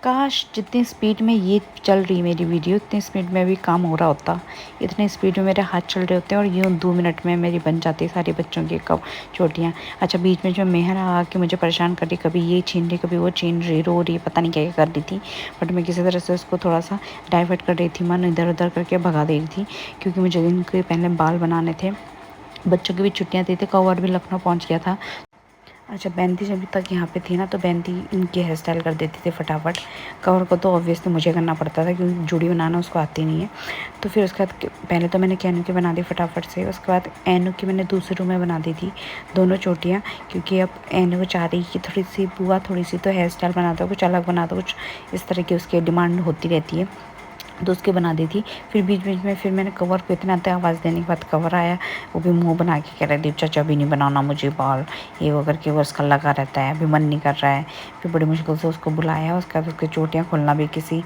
काश जितनी स्पीड में ये चल रही मेरी वीडियो इतनी स्पीड में भी काम हो रहा होता। इतनी स्पीड में मेरे हाथ चल रहे होते हैं और यूँ 2 मिनट में मेरी बन जाती सारे बच्चों की कप चोटियाँ। अच्छा, बीच में जो मेहर आके मुझे परेशान कर रही, कभी ये छीन रही कभी वो छीन रही, रो रही, पता नहीं क्या क्या कर रही थी। बट मैं किसी तरह से उसको थोड़ा सा डाइवर्ट कर रही थी, मन इधर उधर करके भगा दे रही थी, क्योंकि मुझे इनके पहले बाल बनाने थे। बच्चों की भी छुट्टियाँ थी, कवर भी लखनऊ पहुँच गया था। अच्छा, बेंती जब तक यहाँ पे थी ना तो बेंती इनकी हेयर स्टाइल कर देती थी फटाफट। कवर को तो ऑब्वियसली मुझे करना पड़ता था क्योंकि जूड़ी बनाना उसको आती नहीं है। तो फिर उसके बाद पहले तो मैंने कैनू की बना दी फटाफट से, उसके बाद एनू की मैंने दूसरे रूम में बना दी थी दोनों चोटियाँ, क्योंकि अब एनू चाह रही कि थोड़ी सी बुआ थोड़ी सी तो हेयर स्टाइल बना दो, कुछ अलग बना दो, कुछ इस तरह की उसकी डिमांड होती रहती है, तो उसके बना दी थी। फिर बीच बीच में फिर मैंने कवर को इतना आवाज़ देने के बाद कवर आया, वो भी मुंह बना के कह रहा है चाचा भी नहीं बनाना मुझे बाल, ये वो करके वो उसका लगा रहता है, अभी मन नहीं कर रहा है। फिर बड़ी मुश्किल से उसको बुलाया, उसके बाद उसकी चोटियाँ खोलना भी किसी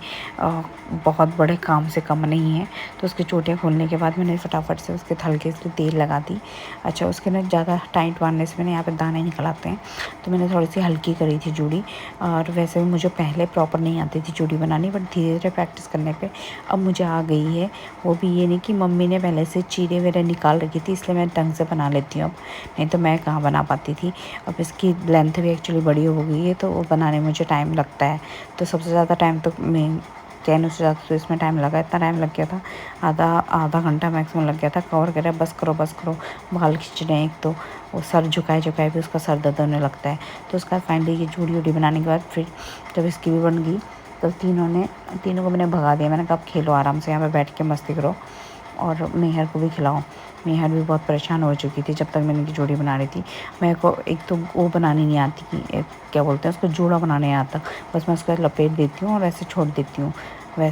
बहुत बड़े काम से कम नहीं है। तो उसकी चोटियाँ खोलने के बाद मैंने फटाफट से उसके थल्के से तेल लगा दी। अच्छा, उसके ना ज़्यादा टाइट बांधने से मैंने यहाँ पर दाने निकल आते हैं, तो मैंने थोड़ी सी हल्की करी थी चूड़ी। और वैसे भी मुझे पहले प्रॉपर नहीं आती थी चूड़ी बनानी, बट धीरे धीरे प्रैक्टिस करने पर अब मुझे आ गई है। वो भी ये नहीं कि मम्मी ने पहले से चीरे वगैरह निकाल रखी थी इसलिए मैं ढंग से बना लेती हूँ अब, नहीं तो मैं कहाँ बना पाती थी। अब इसकी लेंथ भी एक्चुअली बड़ी हो गई है, तो वो बनाने में मुझे टाइम लगता है। तो सबसे ज़्यादा टाइम तो मैं कैनू से ज़्यादा तो इसमें टाइम लगा, इतना टाइम लग गया था, आधा घंटा मैक्सिमम लग गया था। कवर करें बस करो, बाल खींचने, एक तो वो सर झुकाए भी उसका सर दर्द होने लगता है। तो उसका फाइनली ये जूड़ी वूड़ी बनाने के बाद फिर जब इसकी भी बन गई तो तीनों को मैंने भगा दिया। मैंने कहा अब खेलो आराम से, यहाँ पे बैठ के मस्ती करो और मेहर को भी खिलाओ। मेहर भी बहुत परेशान हो चुकी थी जब तक मैंने इनकी जोड़ी बना रही थी। मेरे को एक तो वो बनानी नहीं आती कि क्या बोलते हैं उसको, जूड़ा बनाने आता, बस मैं उसको लपेट देती हूँ और ऐसे छोड़ देती हूँ। वैसे